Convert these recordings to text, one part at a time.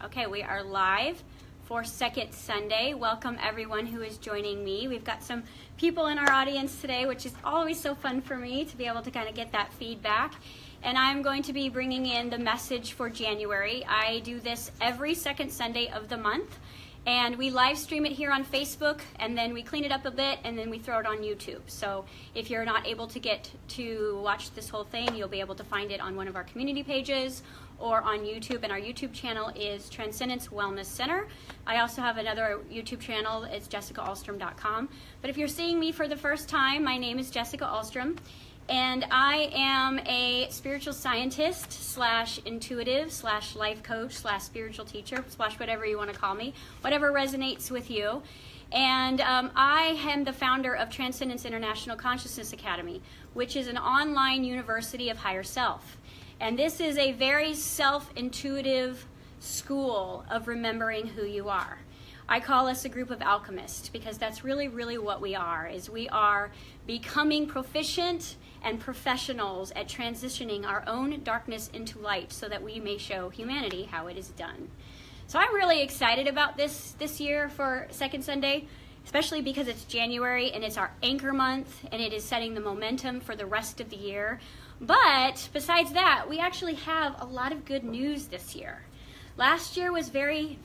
Okay, we are live for Second Sunday. Welcome everyone who is joining me. We've got some people in our audience today, which is always so fun for me to be able to kind of get that feedback. And I'm going to be bringing in the message for January. I do this every second Sunday of the month. And we live stream it here on Facebook, and then we clean it up a bit, and then we throw it on YouTube. So if you're not able to get to watch this whole thing, you'll be able to find it on one of our community pages or on YouTube. And our YouTube channel is Transcendence Wellness Center. I also have another YouTube channel. It's jessicaalstrom.com. But if you're seeing me for the first time, my name is Jessica Alstrom. And I am a spiritual scientist / intuitive / life coach / spiritual teacher / whatever you want to call me, whatever resonates with you. And I am the founder of Transcendence International Consciousness Academy, which is an online university of higher self. And this is a very self-intuitive school of remembering who you are. I call us a group of alchemists because that's really what we are, is we are becoming proficient and professionals at transitioning our own darkness into light so that we may show humanity how it is done. So I'm really excited about this year for Second Sunday, especially because it's January and it's our anchor month and it is setting the momentum for the rest of the year. But besides that, we actually have a lot of good news this year. Last year was very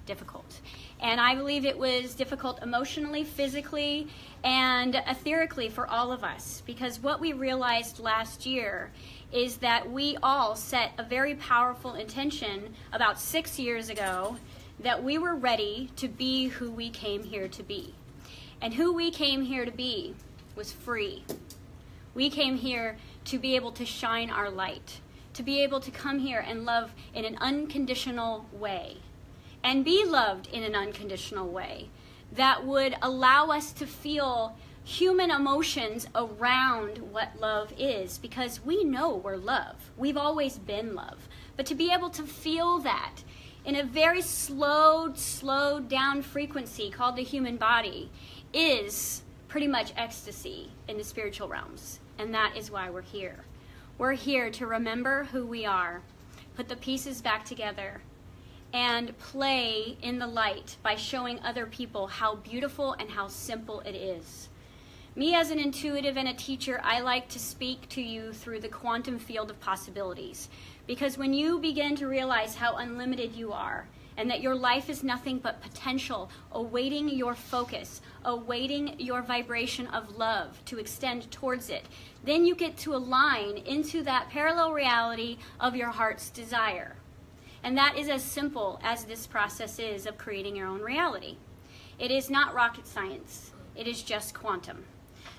difficult. And I believe it was difficult emotionally, physically, and etherically for all of us. Because what we realized last year is that we all set a very powerful intention about 6 years ago that we were ready to be who we came here to be. And who we came here to be was free. We came here to be able to shine our light, to be able to come here and love in an unconditional way and be loved in an unconditional way that would allow us to feel human emotions around what love is, because we know we're love. We've always been love. But to be able to feel that in a very slowed down frequency called the human body is pretty much ecstasy in the spiritual realms. And that is why we're here. We're here to remember who we are, put the pieces back together, and play in the light by showing other people how beautiful and how simple it is. Me as an intuitive and a teacher, I like to speak to you through the quantum field of possibilities. Because when you begin to realize how unlimited you are, and that your life is nothing but potential, awaiting your focus, awaiting your vibration of love to extend towards it, then you get to align into that parallel reality of your heart's desire. And that is as simple as this process is of creating your own reality. It is not rocket science. It is just quantum.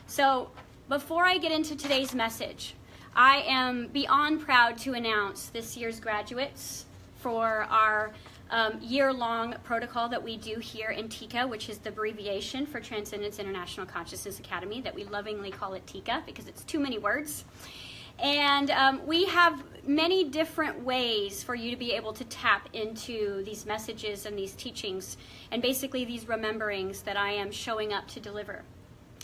So before I get into today's message, I am beyond proud to announce this year's graduates for our year-long protocol that we do here in TICA, which is the abbreviation for Transcendence International Consciousness Academy, that we lovingly call it TICA because it's too many words. And we have many different ways for you to be able to tap into these messages and these teachings and basically these rememberings that I am showing up to deliver.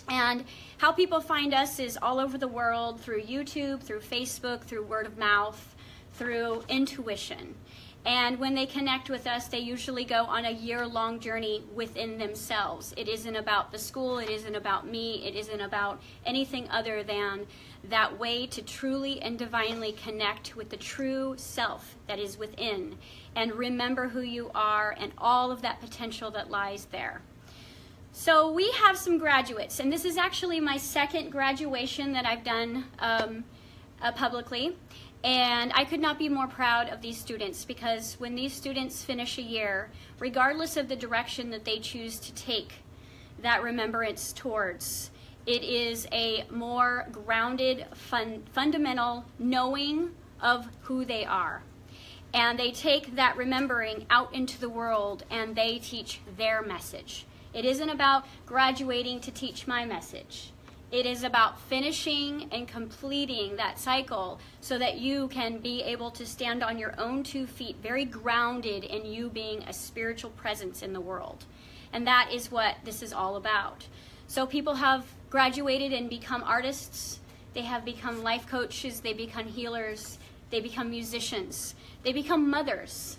And how people find us is all over the world, through YouTube, through Facebook, through word of mouth, through intuition. And when they connect with us, they usually go on a year-long journey within themselves. It isn't about the school, it isn't about me, it isn't about anything other than that way to truly and divinely connect with the true self that is within and remember who you are and all of that potential that lies there. So we have some graduates, and this is actually my second graduation that I've done publicly. And I could not be more proud of these students, because when these students finish a year, regardless of the direction that they choose to take that remembrance towards, it is a more grounded, fundamental knowing of who they are. And they take that remembering out into the world and they teach their message. It isn't about graduating to teach my message. It is about finishing and completing that cycle so that you can be able to stand on your own 2 feet, very grounded in you being a spiritual presence in the world. And that is what this is all about. So people have graduated and become artists. They have become life coaches. They become healers. They become musicians. They become mothers.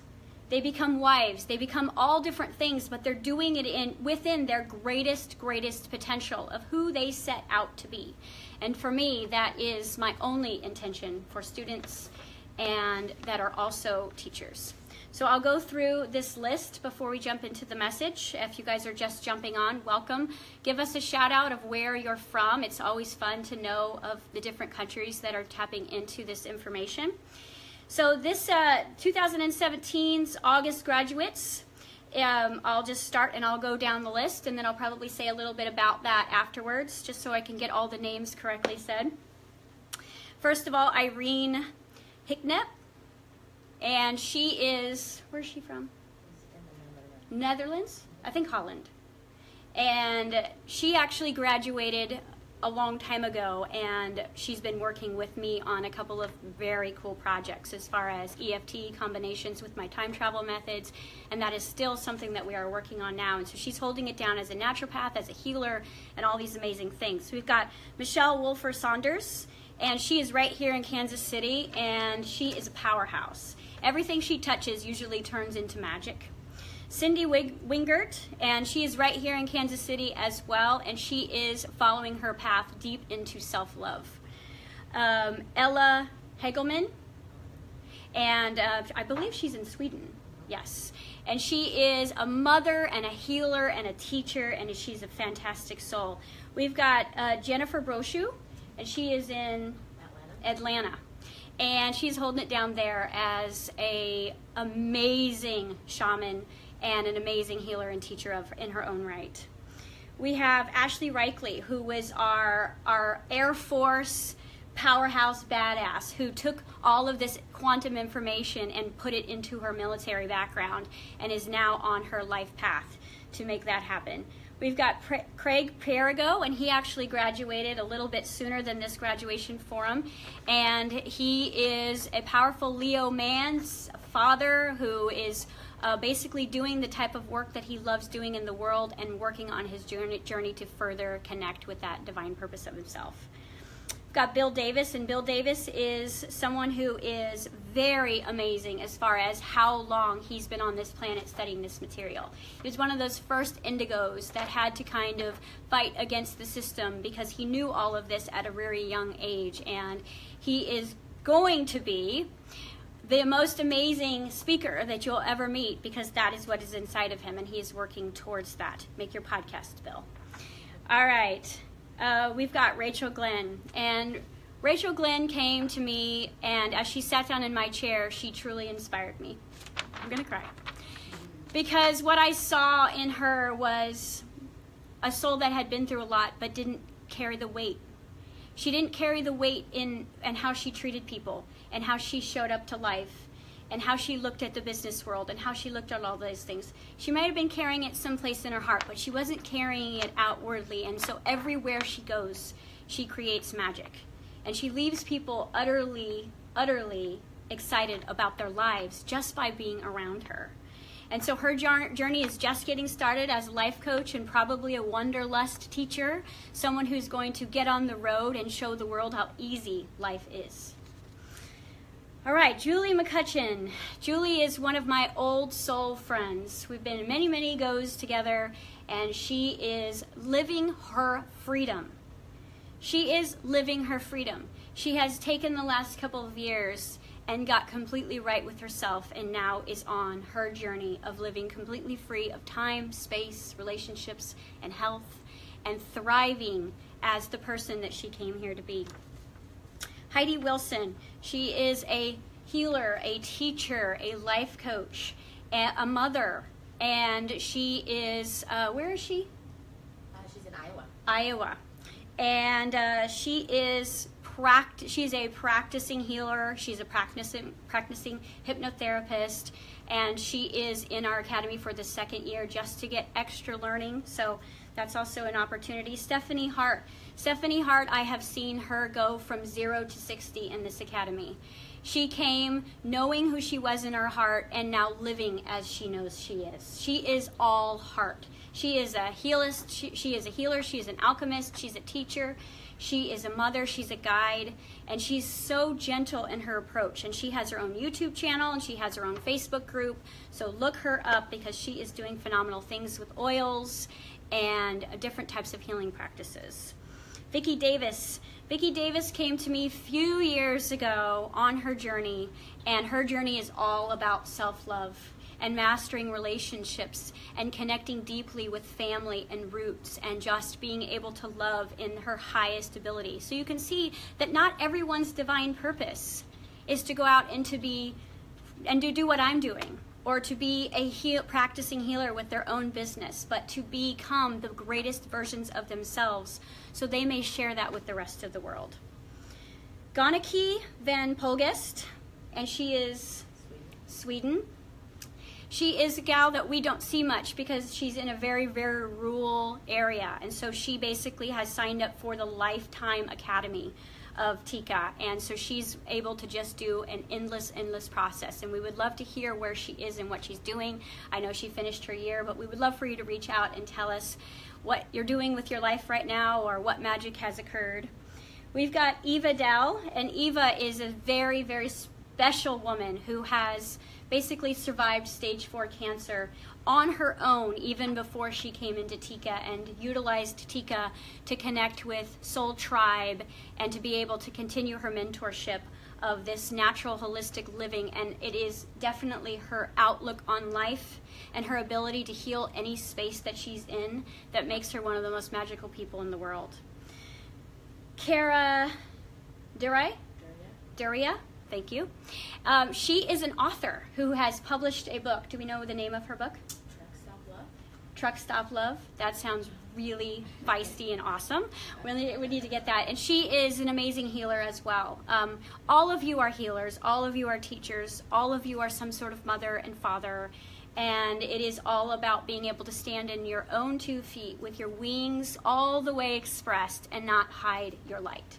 They become wives. They become all different things, but they're doing it within their greatest potential of who they set out to be. And for me, that is my only intention for students and that are also teachers. So I'll go through this list before we jump into the message. If you guys are just jumping on, welcome. Give us a shout out of where you're from. It's always fun to know of the different countries that are tapping into this information. So this 2017's August graduates, I'll just start and I'll go down the list, and then I'll probably say a little bit about that afterwards, just so I can get all the names correctly said. First of all, Irene Hicknep, and she is, where's she from? Netherlands? I think Holland. And she actually graduated a long time ago, and she's been working with me on a couple of very cool projects as far as EFT combinations with my time travel methods, and that is still something that we are working on now. And so she's holding it down as a naturopath, as a healer, and all these amazing things. So we've got Michelle Wolfer Saunders, and she is right here in Kansas City, and she is a powerhouse. Everything she touches usually turns into magic. Cindy Wingert, and she is right here in Kansas City as well, and she is following her path deep into self-love. Ella Hegelman, and I believe she's in Sweden, yes. And she is a mother and a healer and a teacher, and she's a fantastic soul. We've got Jennifer Brochu, and she is in Atlanta. And she's holding it down there as an amazing shaman and an amazing healer and teacher in her own right. We have Ashley Reichley, who was our Air Force powerhouse badass, who took all of this quantum information and put it into her military background and is now on her life path to make that happen. We've got Craig Perigo, and he actually graduated a little bit sooner than this graduation forum, and he is a powerful Leo man's father who is basically doing the type of work that he loves doing in the world and working on his journey to further connect with that divine purpose of himself. We've got Bill Davis, and Bill Davis is someone who is very amazing as far as how long he's been on this planet studying this material. He was one of those first indigos that had to kind of fight against the system because he knew all of this at a very young age, and he is going to be the most amazing speaker that you'll ever meet, because that is what is inside of him, and he is working towards that. Make your podcast, Bill. All right. We've got Rachel Glenn, and Rachel Glenn came to me, and as she sat down in my chair, she truly inspired me. I'm going to cry. Because what I saw in her was a soul that had been through a lot but didn't carry the weight. She didn't carry the weight in how she treated people and how she showed up to life and how she looked at the business world and how she looked at all those things. She might have been carrying it someplace in her heart, but she wasn't carrying it outwardly. And so everywhere she goes, she creates magic. And she leaves people utterly, utterly excited about their lives just by being around her. And so her journey is just getting started as a life coach and probably a wanderlust teacher, someone who's going to get on the road and show the world how easy life is. All right, Julie McCutcheon. Julie is one of my old soul friends. We've been many, many goes together, and she is living her freedom. She is living her freedom. She has taken the last couple of years and got completely right with herself, and now is on her journey of living completely free of time, space, relationships, and health, and thriving as the person that she came here to be. Heidi Wilson, she is a healer, a teacher, a life coach, a mother, and she is, where is she? She's in Iowa. Iowa. And she's a practicing healer. She's a practicing hypnotherapist, and she is in our academy for the second year just to get extra learning. So that's also an opportunity. Stephanie Hart. Stephanie Hart, I have seen her go from 0 to 60 in this academy. She came knowing who she was in her heart and now living as she knows she is. She is all heart. She is a healist, she is a healer, she is an alchemist, she's a teacher, she is a mother, she's a guide, and she's so gentle in her approach. And she has her own YouTube channel and she has her own Facebook group. So look her up because she is doing phenomenal things with oils and different types of healing practices. Vicki Davis. Vicki Davis came to me a few years ago on her journey, and her journey is all about self-love and mastering relationships and connecting deeply with family and roots and just being able to love in her highest ability. So you can see that not everyone's divine purpose is to go out and to do what I'm doing, or to be a practicing healer with their own business, but to become the greatest versions of themselves so they may share that with the rest of the world. Ganneke van Polgest, and she is Sweden. She is a gal that we don't see much because she's in a very, very rural area. And so she basically has signed up for the Lifetime Academy of Tika. And so she's able to just do an endless process. And we would love to hear where she is and what she's doing. I know she finished her year, but we would love for you to reach out and tell us what you're doing with your life right now or what magic has occurred. We've got Eva Dell, and Eva is a very, very special woman who has basically survived stage 4 cancer on her own even before she came into Tika, and utilized Tika to connect with Soul Tribe and to be able to continue her mentorship of this natural holistic living. And it is definitely her outlook on life and her ability to heal any space that she's in that makes her one of the most magical people in the world. Kara Duria, thank you. She is an author who has published a book. Do we know the name of her book? Truck Stop Love. That sounds really feisty and awesome. We need to get that. And she is an amazing healer as well. All of you are healers. All of you are teachers. All of you are some sort of mother and father. And it is all about being able to stand in your own 2 feet with your wings all the way expressed and not hide your light.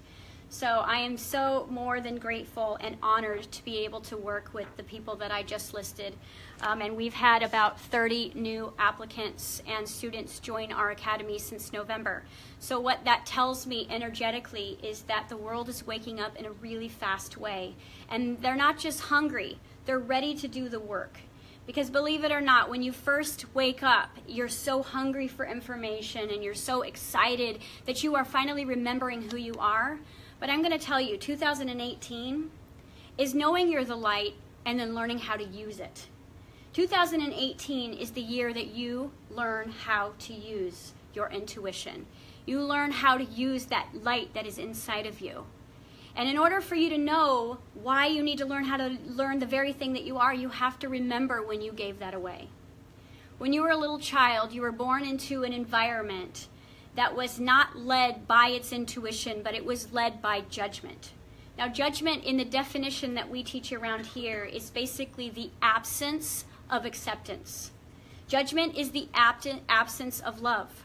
So I am so more than grateful and honored to be able to work with the people that I just listed. And we've had about 30 new applicants and students join our academy since November. So what that tells me energetically is that the world is waking up in a really fast way. And they're not just hungry, they're ready to do the work. Because believe it or not, when you first wake up, you're so hungry for information and you're so excited that you are finally remembering who you are. But I'm going to tell you, 2018 is knowing you're the light and then learning how to use it. 2018 is the year that you learn how to use your intuition. You learn how to use that light that is inside of you. And in order for you to know why you need to learn how to learn the very thing that you are, you have to remember when you gave that away. When you were a little child, you were born into an environment that was not led by its intuition, but it was led by judgment. Now, judgment in the definition that we teach around here is basically the absence of acceptance. Judgment is the absence of love.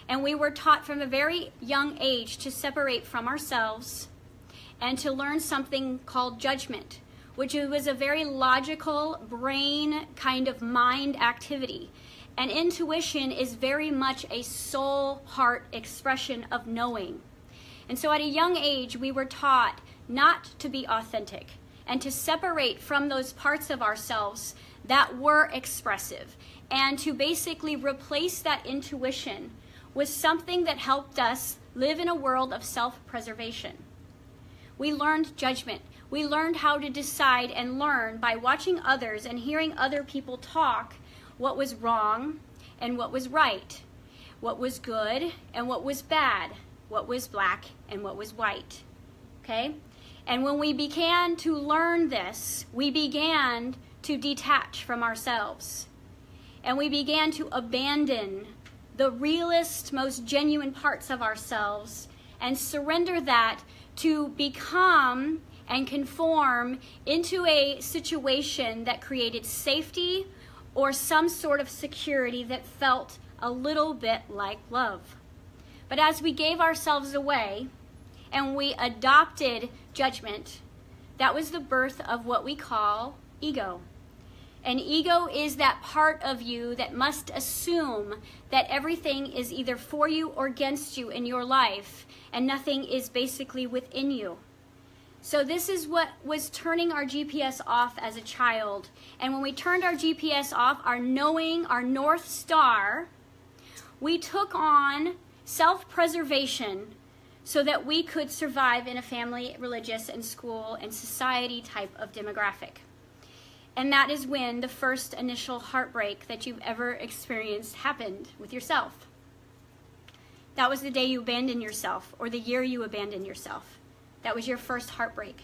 And we were taught from a very young age to separate from ourselves and to learn something called judgment, which was a very logical brain kind of mind activity. And intuition is very much a soul heart expression of knowing. And so at a young age, we were taught not to be authentic and to separate from those parts of ourselves that were expressive, and to basically replace that intuition with something that helped us live in a world of self-preservation. We learned judgment. We learned how to decide and learn by watching others and hearing other people talk what was wrong and what was right, what was good and what was bad, what was black and what was white, okay? And when we began to learn this, we began to detach from ourselves. And we began to abandon the realest, most genuine parts of ourselves and surrender that to become and conform into a situation that created safety or some sort of security that felt a little bit like love. But as we gave ourselves away and we adopted judgment, that was the birth of what we call ego. An ego is that part of you that must assume that everything is either for you or against you in your life, and nothing is basically within you. So this is what was turning our GPS off as a child. And when we turned our GPS off, our knowing, our North Star, we took on self-preservation so that we could survive in a family, religious, and school, and society type of demographic. And that is when the first initial heartbreak that you've ever experienced happened with yourself. That was the day you abandoned yourself, or the year you abandoned yourself. That was your first heartbreak.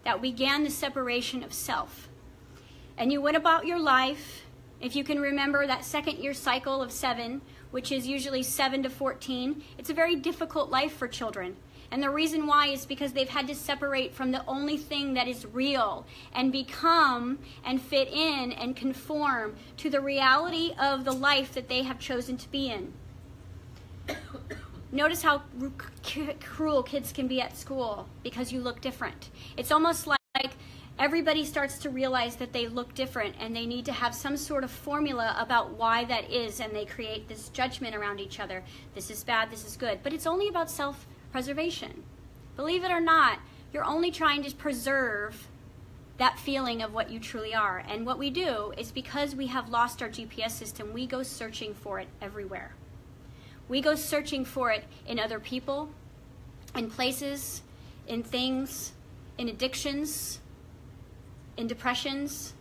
That began the separation of self. And you went about your life, if you can remember that second year cycle of 7, which is usually 7 to 14, it's a very difficult life for children. And the reason why is because they've had to separate from the only thing that is real and become and fit in and conform to the reality of the life that they have chosen to be in. Notice how cruel kids can be at school because you look different. It's almost like everybody starts to realize that they look different and they need to have some sort of formula about why that is, and they create this judgment around each other. This is bad, this is good. But it's only about self-preservation. Believe it or not, you're only trying to preserve that feeling of what you truly are. And what we do is, because we have lost our GPS system, we go searching for it everywhere. We go searching for it in other people, in places, in things, in addictions, in depressions.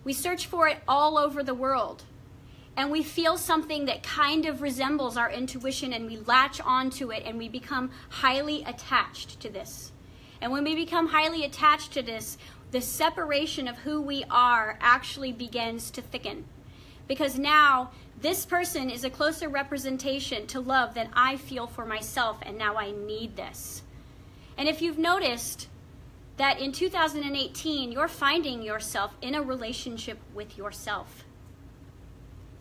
We search for it all over the world. And we feel something that kind of resembles our intuition, and we latch onto it, and we become highly attached to this. And when we become highly attached to this, the separation of who we are actually begins to thicken. Because now, this person is a closer representation to love than I feel for myself, and now I need this. And if you've noticed that in 2018, you're finding yourself in a relationship with yourself.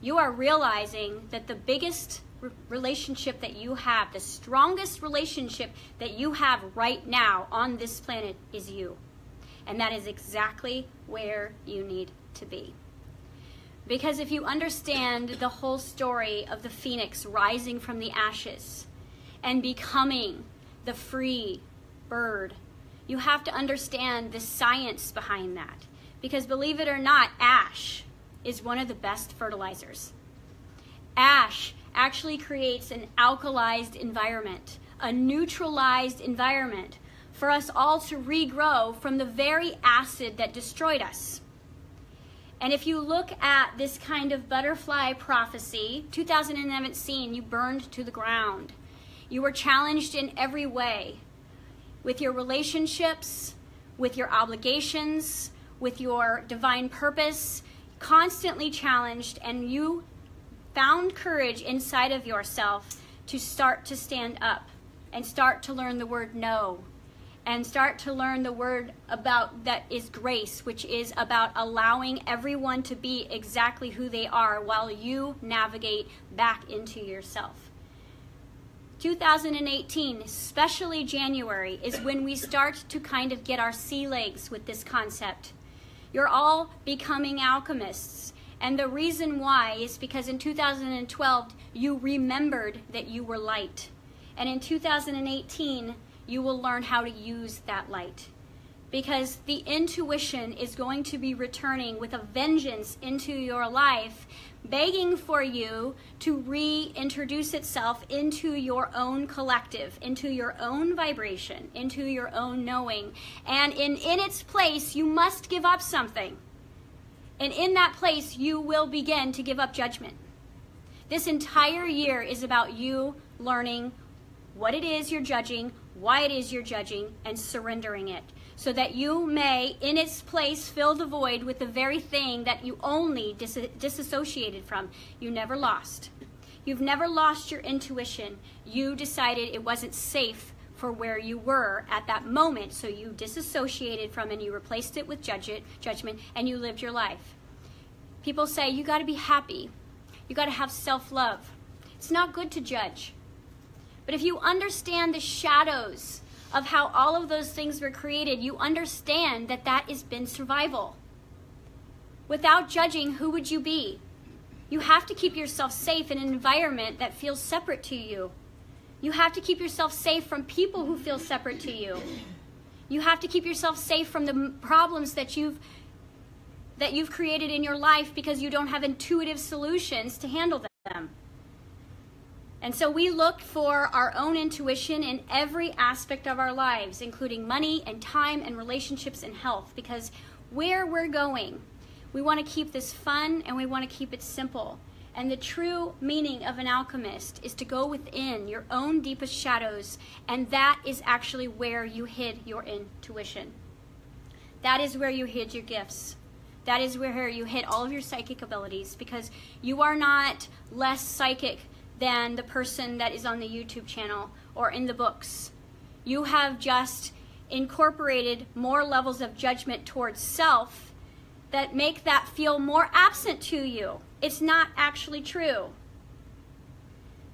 You are realizing that the biggest relationship that you have, the strongest relationship that you have right now on this planet is you. And that is exactly where you need to be. Because if you understand the whole story of the phoenix rising from the ashes and becoming the free bird, you have to understand the science behind that. Because believe it or not, ash is one of the best fertilizers. Ash actually creates an alkalized environment, a neutralized environment for us all to regrow from the very acid that destroyed us. And if you look at this kind of butterfly prophecy, 2017, you burned to the ground. You were challenged in every way, with your relationships, with your obligations, with your divine purpose, constantly challenged, and you found courage inside of yourself to start to stand up and start to learn the word no, and start to learn the word about that is grace, which is about allowing everyone to be exactly who they are while you navigate back into yourself. 2018, especially January, is when we start to kind of get our sea legs with this concept. You're all becoming alchemists. And the reason why is because in 2012, you remembered that you were light. And in 2018, you will learn how to use that light. Because the intuition is going to be returning with a vengeance into your life, begging for you to reintroduce itself into your own collective, into your own vibration, into your own knowing. And in its place, you must give up something. And in that place, you will begin to give up judgment. This entire year is about you learning what it is you're judging, why it is you're judging, and surrendering it. So that you may, in its place, fill the void with the very thing that you only disassociated from. You never lost. You've never lost your intuition. You decided it wasn't safe for where you were at that moment, so you disassociated from and you replaced it with judgment, and you lived your life. People say, you got to be happy. You got to have self-love. It's not good to judge. But if you understand the shadows of how all of those things were created, you understand that that has been survival. Without judging, who would you be? You have to keep yourself safe in an environment that feels separate to you. You have to keep yourself safe from people who feel separate to you. You have to keep yourself safe from the problems that you've created in your life because you don't have intuitive solutions to handle them. And so we look for our own intuition in every aspect of our lives, including money and time and relationships and health, because where we're going, we want to keep this fun and we want to keep it simple. And the true meaning of an alchemist is to go within your own deepest shadows, and that is actually where you hid your intuition. That is where you hid your gifts. That is where you hid all of your psychic abilities, because you are not less psychic than the person that is on the YouTube channel or in the books. You have just incorporated more levels of judgment towards self that make that feel more absent to you. It's not actually true.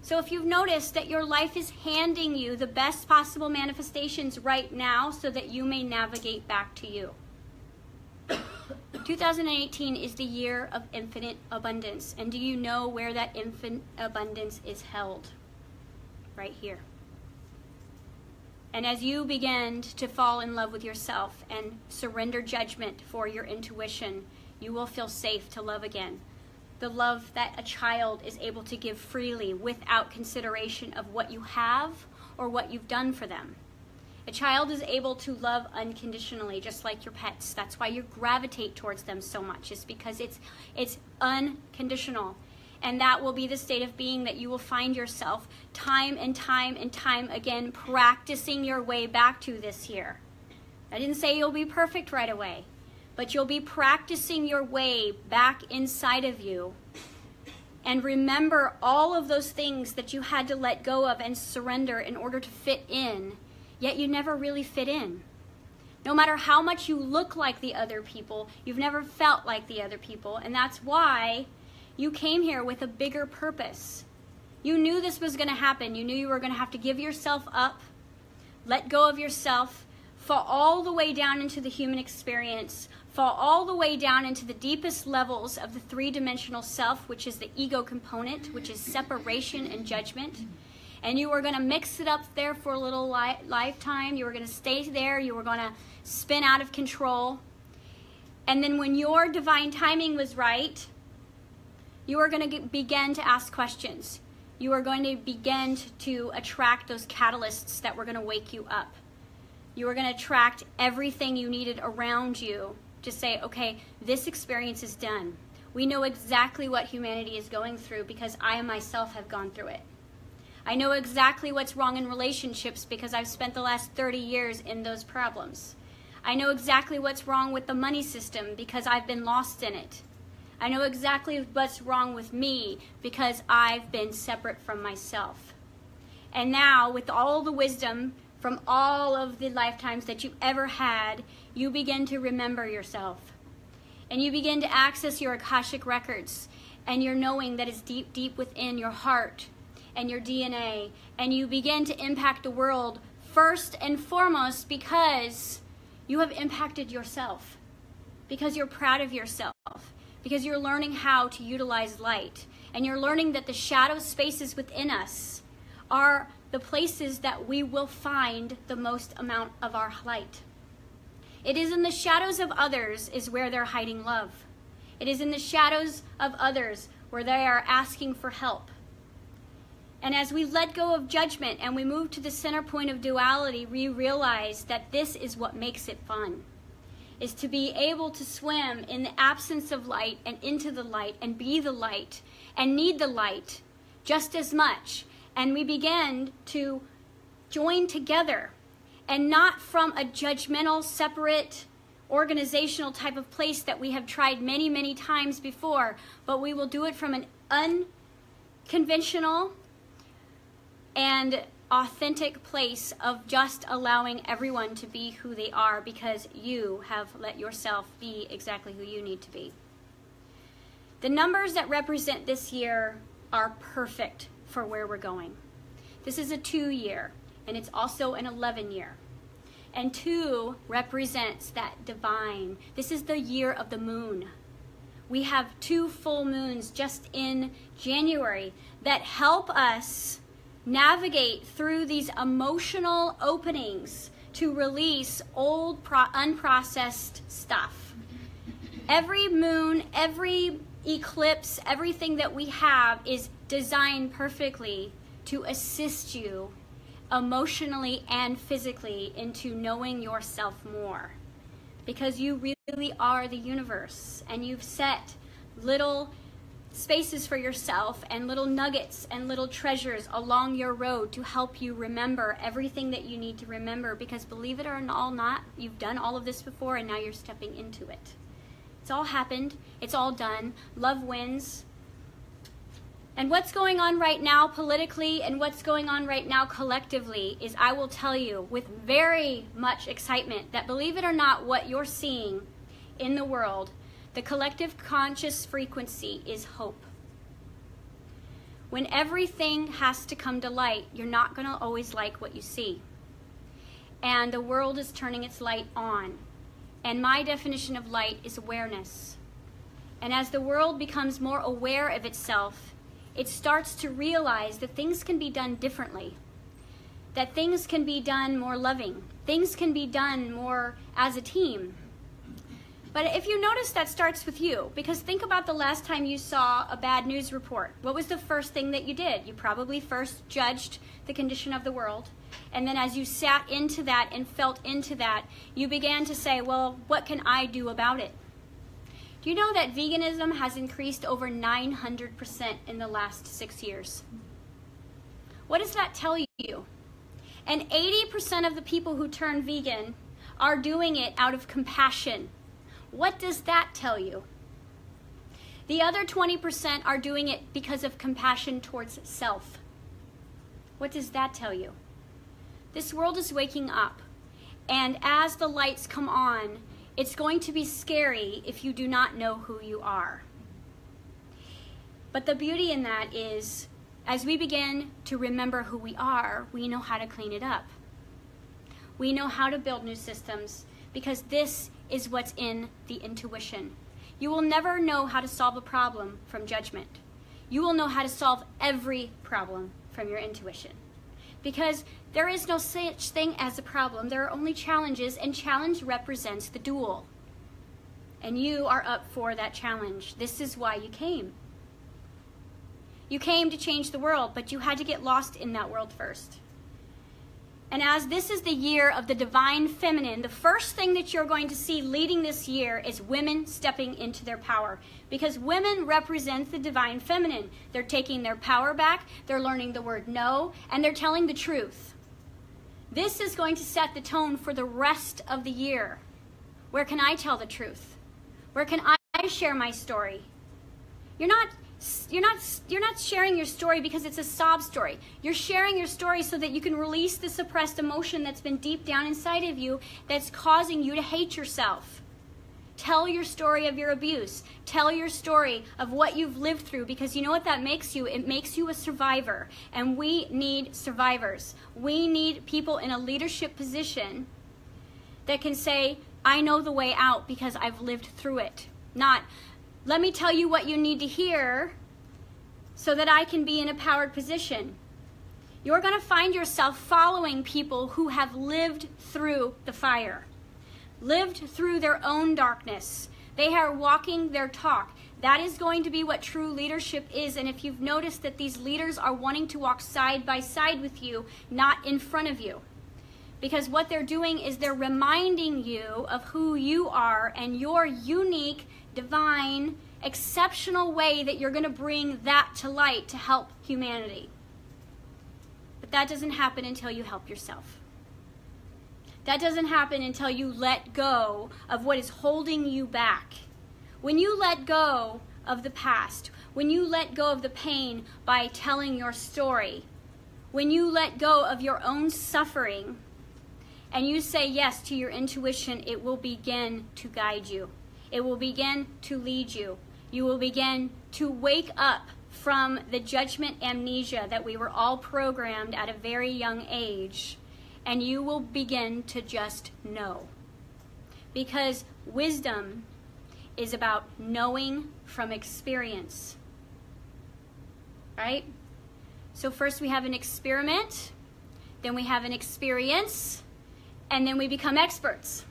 So if you've noticed that your life is handing you the best possible manifestations right now so that you may navigate back to you. 2018 is the year of infinite abundance. And do you know where that infinite abundance is held? Right here. And as you begin to fall in love with yourself and surrender judgment for your intuition, you will feel safe to love again. The love that a child is able to give freely without consideration of what you have or what you've done for them. A child is able to love unconditionally, just like your pets. That's why you gravitate towards them so much. It's because it's unconditional. And that will be the state of being that you will find yourself time and time and time again practicing your way back to this year. I didn't say you'll be perfect right away, but you'll be practicing your way back inside of you. And remember all of those things that you had to let go of and surrender in order to fit in, yet you never really fit in. No matter how much you look like the other people, you've never felt like the other people, and that's why you came here with a bigger purpose. You knew this was going to happen. You knew you were going to have to give yourself up, let go of yourself, fall all the way down into the human experience, fall all the way down into the deepest levels of the three-dimensional self, which is the ego component, which is separation and judgment. And you were going to mix it up there for a little lifetime. You were going to stay there. You were going to spin out of control. And then when your divine timing was right, you are going to begin to ask questions. You are going to begin to attract those catalysts that were going to wake you up. You are going to attract everything you needed around you to say, okay, this experience is done. We know exactly what humanity is going through because I myself have gone through it. I know exactly what's wrong in relationships because I've spent the last 30 years in those problems. I know exactly what's wrong with the money system because I've been lost in it. I know exactly what's wrong with me because I've been separate from myself. And now, with all the wisdom from all of the lifetimes that you ever had, you begin to remember yourself. And you begin to access your Akashic records and your knowing that is deep, deep within your heart and your DNA. And you begin to impact the world first and foremost because you have impacted yourself. Because you're proud of yourself. Because you're learning how to utilize light. And you're learning that the shadow spaces within us are the places that we will find the most amount of our light. It is in the shadows of others is where they're hiding love. It is in the shadows of others where they are asking for help. And as we let go of judgment and we move to the center point of duality, we realize that this is what makes it fun. Is to be able to swim in the absence of light and into the light and be the light and need the light just as much. And we begin to join together and not from a judgmental, separate, organizational type of place that we have tried many, many times before, but we will do it from an unconventional and authentic place of just allowing everyone to be who they are because you have let yourself be exactly who you need to be. The numbers that represent this year are perfect for where we're going. This is a 2 year, and it's also an 11 year. And 2 represents that divine. This is the year of the moon. We have 2 full moons just in January that help us navigate through these emotional openings to release old unprocessed stuff. Every moon, every eclipse, everything that we have is designed perfectly to assist you emotionally and physically into knowing yourself more. Because you really are the universe, and you've set little spaces for yourself and little nuggets and little treasures along your road to help you remember everything that you need to remember, because believe it or not, you've done all of this before and now you're stepping into it. It's all happened. It's all done. Love wins. And what's going on right now politically and what's going on right now collectively is, I will tell you with very much excitement, that believe it or not, what you're seeing in the world, the collective conscious frequency is hope. When everything has to come to light, you're not going to always like what you see. And the world is turning its light on. And my definition of light is awareness. And as the world becomes more aware of itself, it starts to realize that things can be done differently, that things can be done more loving, things can be done more as a team. But if you notice, that starts with you, because think about the last time you saw a bad news report. What was the first thing that you did? You probably first judged the condition of the world, and then as you sat into that and felt into that, you began to say, well, what can I do about it? Do you know that veganism has increased over 900% in the last 6 years? What does that tell you? And 80% of the people who turn vegan are doing it out of compassion. What does that tell you? The other 20% are doing it because of compassion towards self. What does that tell you? This world is waking up, and as the lights come on, it's going to be scary if you do not know who you are. But the beauty in that is, as we begin to remember who we are, we know how to clean it up. We know how to build new systems, because this is what's in the intuition. You will never know how to solve a problem from judgment. You will know how to solve every problem from your intuition. Because there is no such thing as a problem. There are only challenges, and challenge represents the dual. And you are up for that challenge. This is why you came. You came to change the world, but you had to get lost in that world first. And as this is the year of the divine feminine, the first thing that you're going to see leading this year is women stepping into their power. Because women represent the divine feminine. They're taking their power back, they're learning the word no, and they're telling the truth. This is going to set the tone for the rest of the year. Where can I tell the truth? Where can I share my story? You're not sharing your story because it's a sob story. You're sharing your story so that you can release the suppressed emotion that's been deep down inside of you that's causing you to hate yourself. Tell your story of your abuse. Tell your story of what you've lived through, because you know what that makes you? It makes you a survivor. And we need survivors. We need people in a leadership position that can say, I know the way out because I've lived through it. Not, let me tell you what you need to hear so that I can be in a powered position. You're going to find yourself following people who have lived through the fire, lived through their own darkness. They are walking their talk. That is going to be what true leadership is. And if you've noticed that these leaders are wanting to walk side by side with you, not in front of you. Because what they're doing is they're reminding you of who you are and your unique, divine, exceptional way that you're going to bring that to light to help humanity. But that doesn't happen until you help yourself. That doesn't happen until you let go of what is holding you back. When you let go of the past, when you let go of the pain by telling your story, when you let go of your own suffering, and you say yes to your intuition, it will begin to guide you. It will begin to lead you. You will begin to wake up from the judgment amnesia that we were all programmed at a very young age, and you will begin to just know. Because wisdom is about knowing from experience. Right? So first we have an experiment, then we have an experience, and then we become experts.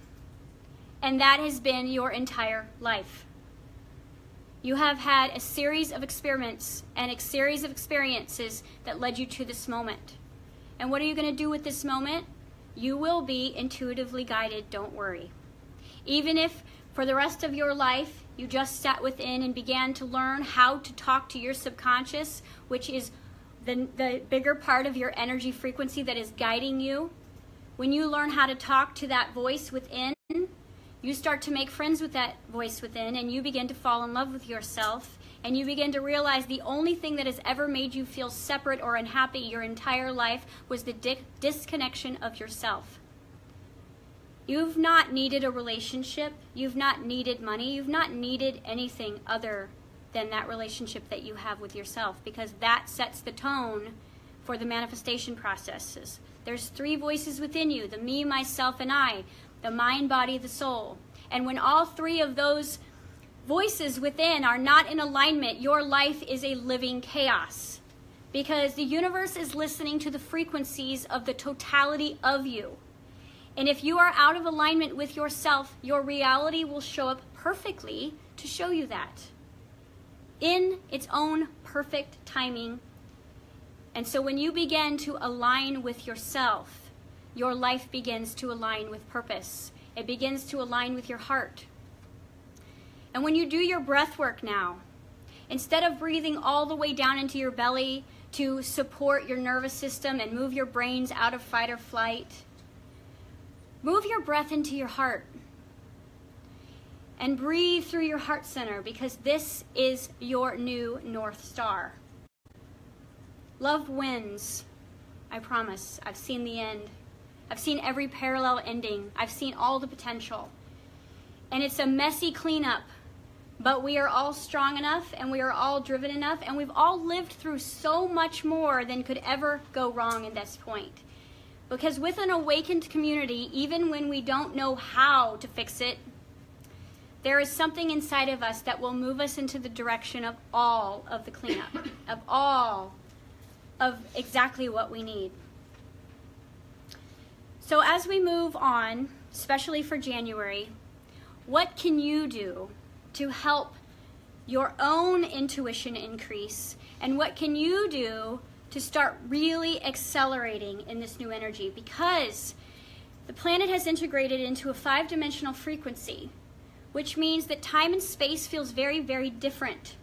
And that has been your entire life. You have had a series of experiments and a series of experiences that led you to this moment. And what are you going to do with this moment? You will be intuitively guided, don't worry. Even if for the rest of your life you just sat within and began to learn how to talk to your subconscious, which is the bigger part of your energy frequency that is guiding you. When you learn how to talk to that voice within, you start to make friends with that voice within, and you begin to fall in love with yourself, and you begin to realize the only thing that has ever made you feel separate or unhappy your entire life was the disconnection of yourself. You've not needed a relationship, you've not needed money, you've not needed anything other than that relationship that you have with yourself, because that sets the tone for the manifestation processes. There's 3 voices within you, the me, myself, and I. The mind, body, the soul. And when all 3 of those voices within are not in alignment, your life is a living chaos. Because the universe is listening to the frequencies of the totality of you. And if you are out of alignment with yourself, your reality will show up perfectly to show you that. In its own perfect timing. And so when you begin to align with yourself, your life begins to align with purpose. It begins to align with your heart. And when you do your breath work now, instead of breathing all the way down into your belly to support your nervous system and move your brains out of fight or flight, move your breath into your heart. And breathe through your heart center, because this is your new North Star. Love wins. I promise. I've seen the end. I've seen every parallel ending. I've seen all the potential. And it's a messy cleanup, but we are all strong enough, and we are all driven enough, and we've all lived through so much more than could ever go wrong at this point. Because with an awakened community, even when we don't know how to fix it, there is something inside of us that will move us into the direction of all of the cleanup, of all of exactly what we need. So as we move on, especially for January, what can you do to help your own intuition increase? And what can you do to start really accelerating in this new energy? Because the planet has integrated into a 5-dimensional frequency, which means that time and space feels very, very different.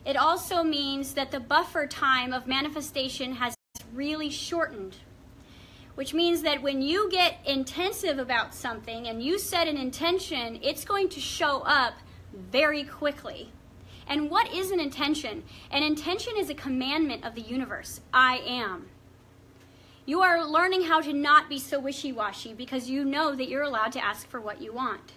It also means that the buffer time of manifestation has really shortened. Which means that when you get intensive about something and you set an intention, it's going to show up very quickly. And what is an intention? An intention is a commandment of the universe. I am. You are learning how to not be so wishy-washy because you know that you're allowed to ask for what you want.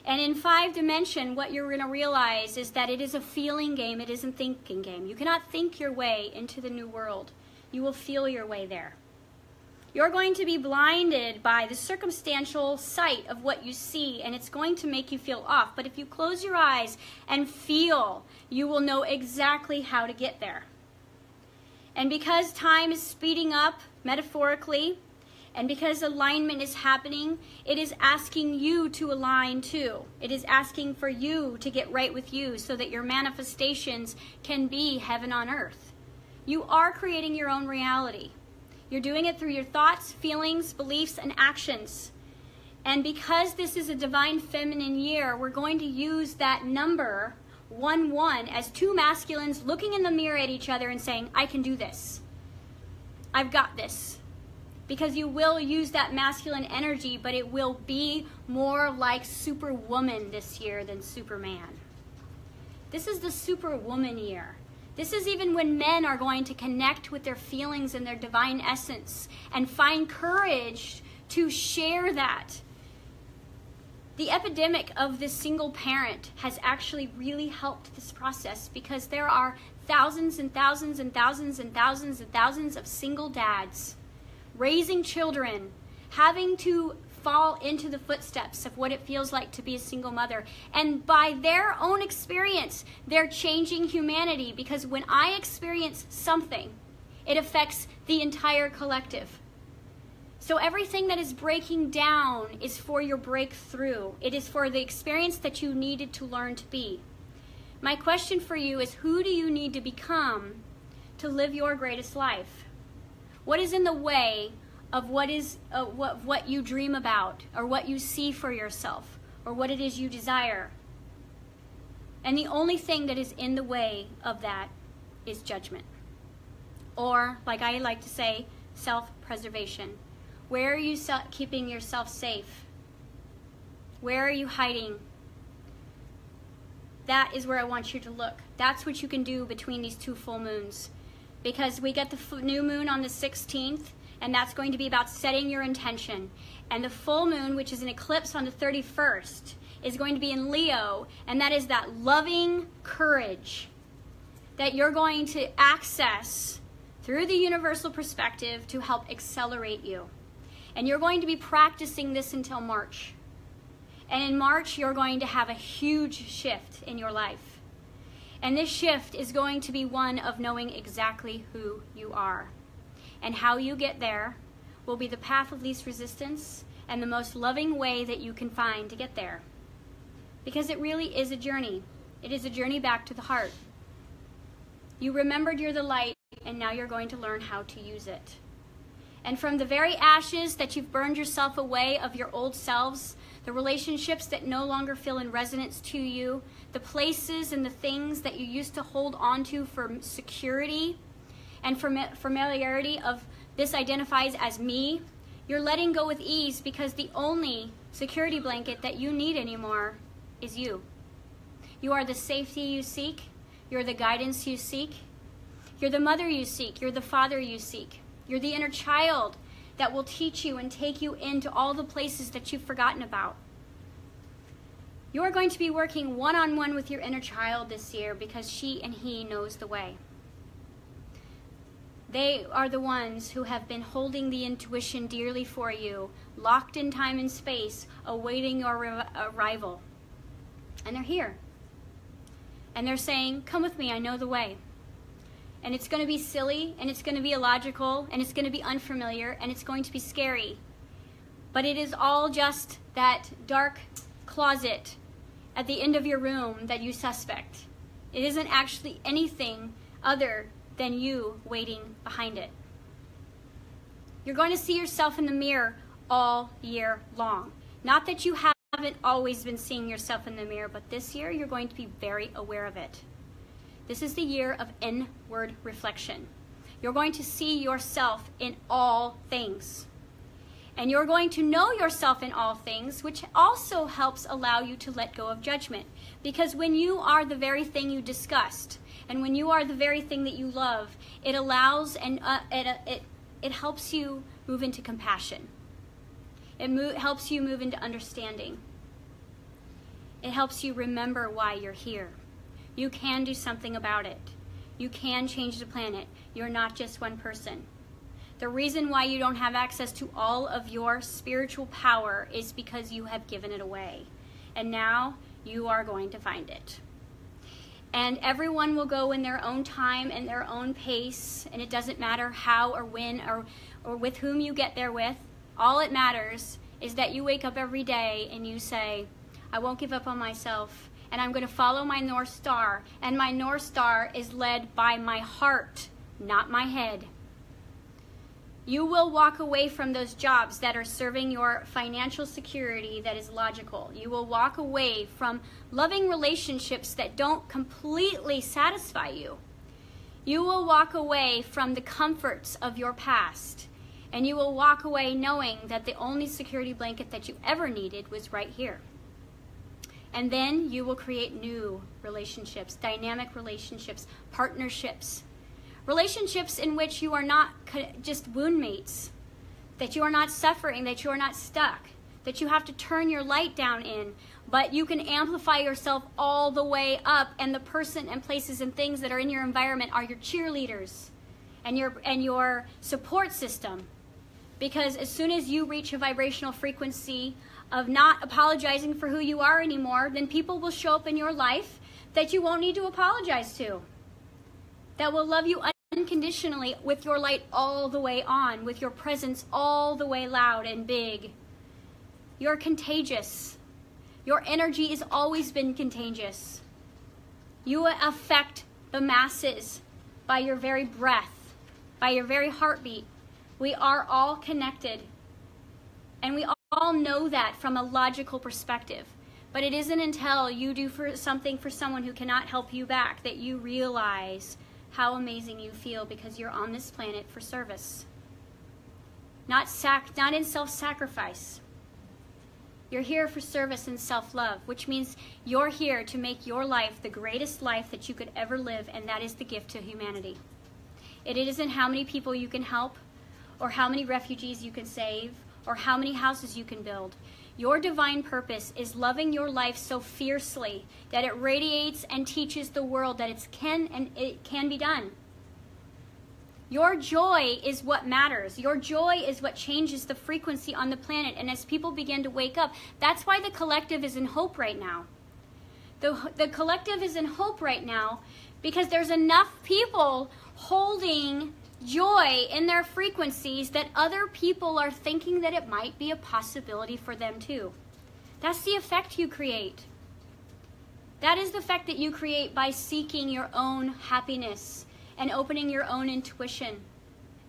And in 5 dimension, what you're going to realize is that it is a feeling game. It isn't a thinking game. You cannot think your way into the new world. You will feel your way there. You're going to be blinded by the circumstantial sight of what you see, and it's going to make you feel off. But if you close your eyes and feel, you will know exactly how to get there. And because time is speeding up, metaphorically, and because alignment is happening, it is asking you to align too. It is asking for you to get right with you so that your manifestations can be heaven on earth. You are creating your own reality. You're doing it through your thoughts, feelings, beliefs, and actions. And because this is a divine feminine year, we're going to use that number, 1-1, as 2 masculines looking in the mirror at each other and saying, I can do this. I've got this. Because you will use that masculine energy, but it will be more like Superwoman this year than Superman. This is the Superwoman year. This is even when men are going to connect with their feelings and their divine essence and find courage to share that. The epidemic of this single parent has actually really helped this process, because there are thousands and thousands and thousands and thousands and thousands of single dads raising children, having to fall into the footsteps of what it feels like to be a single mother. And by their own experience, they're changing humanity, because when I experience something, it affects the entire collective. So everything that is breaking down is for your breakthrough. It is for the experience that you needed to learn to be. My question for you is, who do you need to become to live your greatest life? What is in the way of what you dream about, or what you see for yourself, or what it is you desire? And the only thing that is in the way of that is judgment. Or, like I like to say, self-preservation. Where are you keeping yourself safe? Where are you hiding? That is where I want you to look. That's what you can do between these two full moons. Because we get the new moon on the 16th, and that's going to be about setting your intention. And the full moon, which is an eclipse on the 31st, is going to be in Leo, and that is that loving courage that you're going to access through the universal perspective to help accelerate you. And you're going to be practicing this until March. And in March, you're going to have a huge shift in your life. And this shift is going to be one of knowing exactly who you are. And how you get there will be the path of least resistance and the most loving way that you can find to get there. Because it really is a journey. It is a journey back to the heart. You remembered you're the light, and now you're going to learn how to use it. And from the very ashes that you've burned yourself away of your old selves, the relationships that no longer feel in resonance to you, the places and the things that you used to hold on to for security and for familiarity of this identifies as me, you're letting go with ease, because the only security blanket that you need anymore is you. You are the safety you seek. You're the guidance you seek. You're the mother you seek. You're the father you seek. You're the inner child that will teach you and take you into all the places that you've forgotten about. You're going to be working one-on-one with your inner child this year, because she and he knows the way. They are the ones who have been holding the intuition dearly for you, locked in time and space, awaiting your arrival. And they're here. And they're saying, come with me, I know the way. And it's going to be silly, and it's going to be illogical, and it's going to be unfamiliar, and it's going to be scary. But it is all just that dark closet at the end of your room that you suspect. It isn't actually anything other than you waiting behind it. You're going to see yourself in the mirror all year long. Not that you haven't always been seeing yourself in the mirror, but this year you're going to be very aware of it. This is the year of inward reflection. You're going to see yourself in all things. And you're going to know yourself in all things, which also helps allow you to let go of judgment. Because when you are the very thing you discussed, and when you are the very thing that you love, it allows and it helps you move into compassion. It helps you move into understanding. It helps you remember why you're here. You can do something about it. You can change the planet. You're not just one person. The reason why you don't have access to all of your spiritual power is because you have given it away. And now you are going to find it. And everyone will go in their own time and their own pace, and it doesn't matter how or when or with whom you get there with. All it matters is that you wake up every day and you say, I won't give up on myself, and I'm going to follow my North Star, and my North Star is led by my heart, not my head. You will walk away from those jobs that are serving your financial security that is logical. You will walk away from loving relationships that don't completely satisfy you. You will walk away from the comforts of your past. And you will walk away knowing that the only security blanket that you ever needed was right here. And then you will create new relationships, dynamic relationships, partnerships. Relationships in which you are not just wound mates, that you are not suffering, that you are not stuck, that you have to turn your light down in, but you can amplify yourself all the way up, and the person and places and things that are in your environment are your cheerleaders and your support system. Because as soon as you reach a vibrational frequency of not apologizing for who you are anymore, then people will show up in your life that you won't need to apologize to. That will love you unconditionally with your light all the way on, with your presence all the way loud and big. You're contagious. Your energy has always been contagious. You affect the masses by your very breath, by your very heartbeat. We are all connected. And we all know that from a logical perspective. But it isn't until you do something for someone who cannot help you back that you realize how amazing you feel, because you're on this planet for service. Not in self-sacrifice. You're here for service and self-love, which means you're here to make your life the greatest life that you could ever live, and that is the gift to humanity. It isn't how many people you can help, or how many refugees you can save, or how many houses you can build. Your divine purpose is loving your life so fiercely that it radiates and teaches the world that it can be done. Your joy is what matters. Your joy is what changes the frequency on the planet. And as people begin to wake up, that's why the collective is in hope right now. The collective is in hope right now because there's enough people holding joy in their frequencies that other people are thinking that it might be a possibility for them too. That's the effect you create. That is the effect that you create by seeking your own happiness and opening your own intuition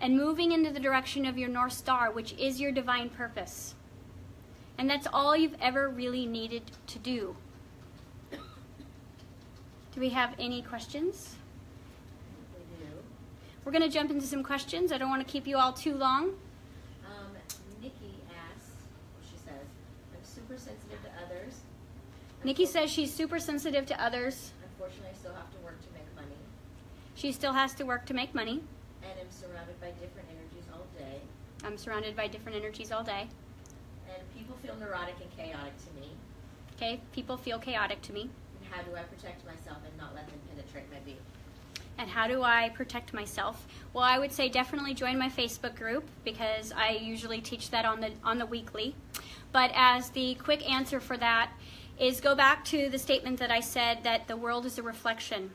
and moving into the direction of your North Star, which is your divine purpose. And that's all you've ever really needed to do. Do we have any questions? We're going to jump into some questions. I don't want to keep you all too long. Nikki asks, she says, I'm super sensitive to others. Nikki says she's super sensitive to others. Unfortunately, I still have to work to make money. She still has to work to make money. And I'm surrounded by different energies all day. I'm surrounded by different energies all day. And people feel neurotic and chaotic to me. Okay, people feel chaotic to me. And how do I protect myself and not let them penetrate my being? And how do I protect myself? Well, I would say definitely join my Facebook group, because I usually teach that on the weekly. But as the quick answer for that is, go back to the statement that I said, that the world is a reflection.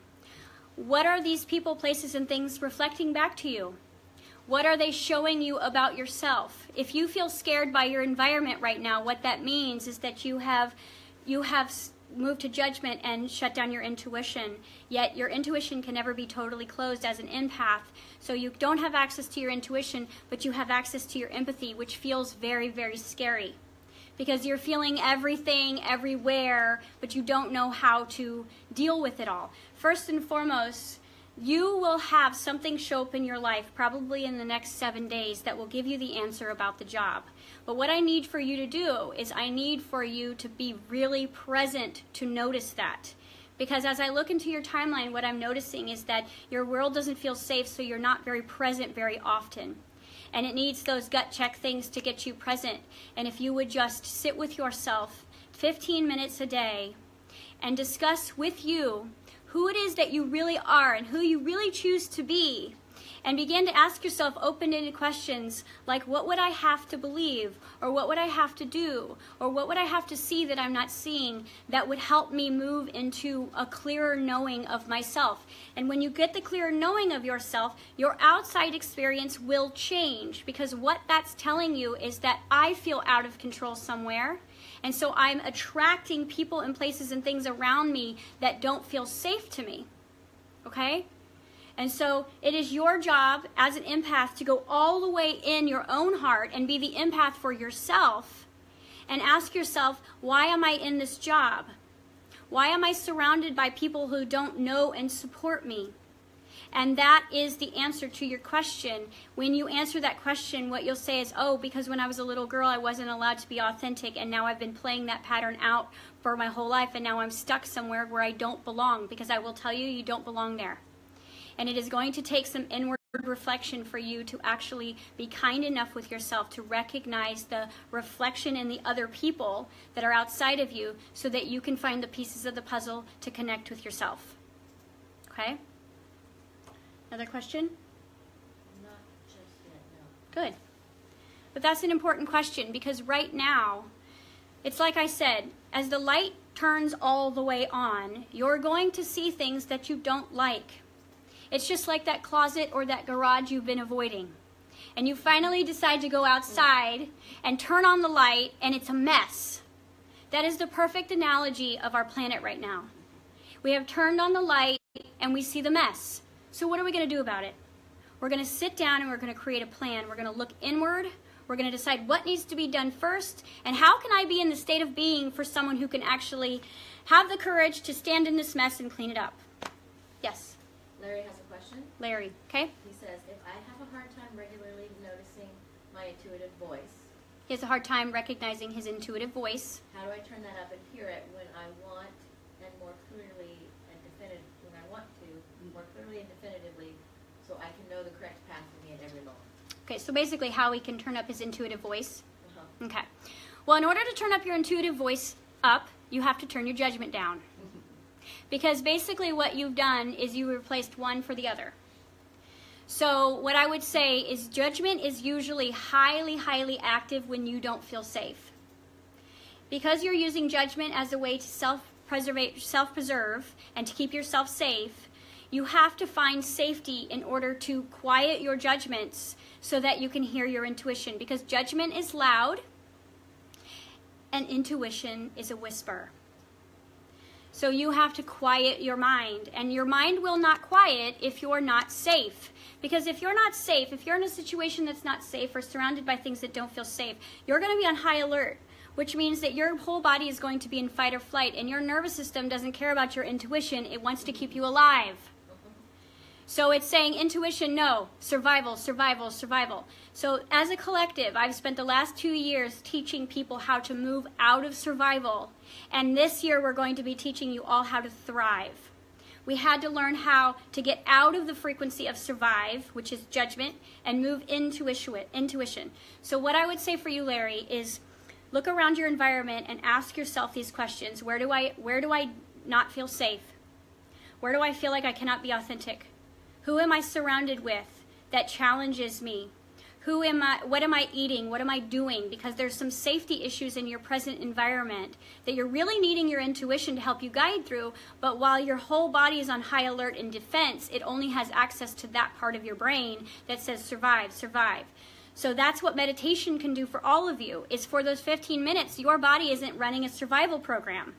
What are these people, places, and things reflecting back to you? What are they showing you about yourself? If you feel scared by your environment right now, what that means is that you have moved to judgment and shut down your intuition. Yet your intuition can never be totally closed as an empath. So you don't have access to your intuition, but you have access to your empathy, which feels very, very scary. Because you're feeling everything, everywhere, but you don't know how to deal with it all. First and foremost, you will have something show up in your life, probably in the next 7 days, that will give you the answer about the job. But what I need for you to do is I need for you to be really present to notice that. Because as I look into your timeline, what I'm noticing is that your world doesn't feel safe, so you're not very present very often. And it needs those gut check things to get you present. And if you would just sit with yourself 15 minutes a day and discuss with you who it is that you really are and who you really choose to be, and begin to ask yourself open-ended questions like, what would I have to believe, or what would I have to do, or what would I have to see that I'm not seeing that would help me move into a clearer knowing of myself. And when you get the clearer knowing of yourself, your outside experience will change, because what that's telling you is that I feel out of control somewhere, and so I'm attracting people and places and things around me that don't feel safe to me. Okay? And so it is your job as an empath to go all the way in your own heart and be the empath for yourself and ask yourself, why am I in this job? Why am I surrounded by people who don't know and support me? And that is the answer to your question. When you answer that question, what you'll say is, oh, because when I was a little girl, I wasn't allowed to be authentic, and now I've been playing that pattern out for my whole life, and now I'm stuck somewhere where I don't belong, because I will tell you, you don't belong there. And it is going to take some inward reflection for you to actually be kind enough with yourself to recognize the reflection in the other people that are outside of you, so that you can find the pieces of the puzzle to connect with yourself. Okay? Another question? Not just yet, no. Good. But that's an important question, because right now, it's like I said, as the light turns all the way on, you're going to see things that you don't like. It's just like that closet or that garage you've been avoiding. And you finally decide to go outside and turn on the light, and it's a mess. That is the perfect analogy of our planet right now. We have turned on the light, and we see the mess. So what are we going to do about it? We're going to sit down, and we're going to create a plan. We're going to look inward. We're going to decide what needs to be done first, and how can I be in the state of being for someone who can actually have the courage to stand in this mess and clean it up. Yes? Larry has a question. Larry, okay? He says, if I have a hard time regularly noticing my intuitive voice, He has a hard time recognizing his intuitive voice. how do I turn that up and hear it when I want and more clearly and more clearly and definitively, so I can know the correct path for me at every moment? Okay, so basically how he can turn up his intuitive voice. Uh-huh. Okay. Well, in order to turn up your intuitive voice up, you have to turn your judgment down. Because basically what you've done is you replaced one for the other. So what I would say is judgment is usually highly, highly active when you don't feel safe. Because you're using judgment as a way to self-preserve and to keep yourself safe, you have to find safety in order to quiet your judgments so that you can hear your intuition. Because judgment is loud and intuition is a whisper. So you have to quiet your mind. And your mind will not quiet if you're not safe. Because if you're not safe, if you're in a situation that's not safe or surrounded by things that don't feel safe, you're going to be on high alert, which means that your whole body is going to be in fight or flight, and your nervous system doesn't care about your intuition. It wants to keep you alive. So it's saying intuition, no. Survival, survival, survival. So as a collective, I've spent the last 2 years teaching people how to move out of survival. And this year we're going to be teaching you all how to thrive. We had to learn how to get out of the frequency of survive, which is judgment, and move into intuition. So what I would say for you, Larry, is look around your environment and ask yourself these questions. Where do I not feel safe? Where do I feel like I cannot be authentic? Who am I surrounded with that challenges me? What am I eating? What am I doing? Because there's some safety issues in your present environment that you're really needing your intuition to help you guide through, but while your whole body is on high alert and defense, it only has access to that part of your brain that says survive, survive. So that's what meditation can do for all of you, is for those 15 minutes, your body isn't running a survival program.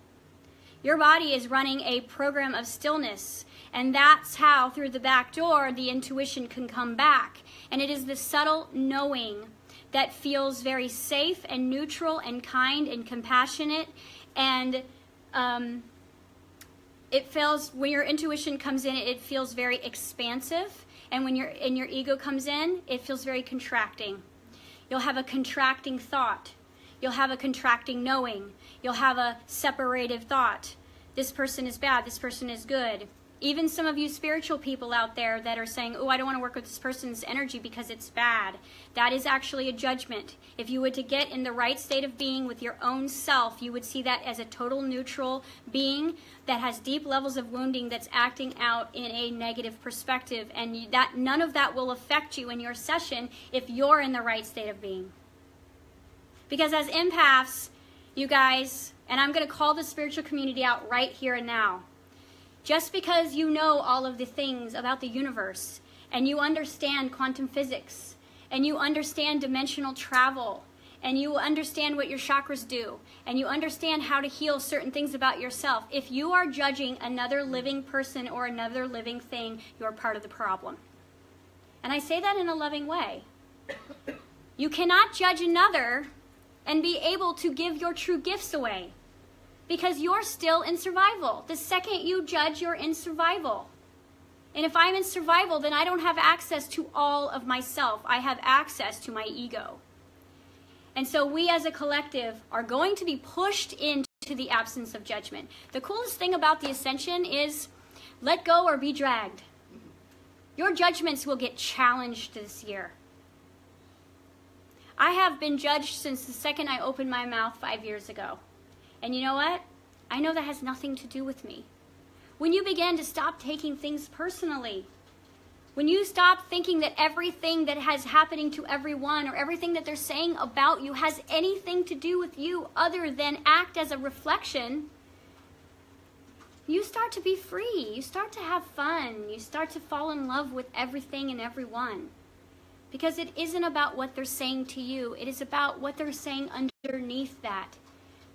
Your body is running a program of stillness. And that's how, through the back door, the intuition can come back. And it is the subtle knowing that feels very safe and neutral and kind and compassionate. And it feels, when your intuition comes in, it feels very expansive. And when your ego comes in, it feels very contracting. You'll have a contracting thought. You'll have a contracting knowing. You'll have a separative thought. This person is bad. This person is good. Even some of you spiritual people out there that are saying, oh, I don't want to work with this person's energy because it's bad. That is actually a judgment. If you were to get in the right state of being with your own self, you would see that as a total neutral being that has deep levels of wounding that's acting out in a negative perspective. And none of that will affect you in your session if you're in the right state of being. Because as empaths, you guys, and I'm going to call the spiritual community out right here and now, just because you know all of the things about the universe, and you understand quantum physics, and you understand dimensional travel, and you understand what your chakras do, and you understand how to heal certain things about yourself, if you are judging another living person or another living thing, you're part of the problem. And I say that in a loving way. You cannot judge another and be able to give your true gifts away. Because you're still in survival. The second you judge, you're in survival. And if I'm in survival, then I don't have access to all of myself. I have access to my ego. And so we as a collective are going to be pushed into the absence of judgment. The coolest thing about the ascension is let go or be dragged. Your judgments will get challenged this year. I have been judged since the second I opened my mouth 5 years ago. And you know what? I know that has nothing to do with me. When you begin to stop taking things personally, When you stop thinking that everything that has happening to everyone or everything that they're saying about you has anything to do with you other than act as a reflection, you start to be free. You start to have fun. You start to fall in love with everything and everyone. Because it isn't about what they're saying to you. It is about what they're saying underneath that.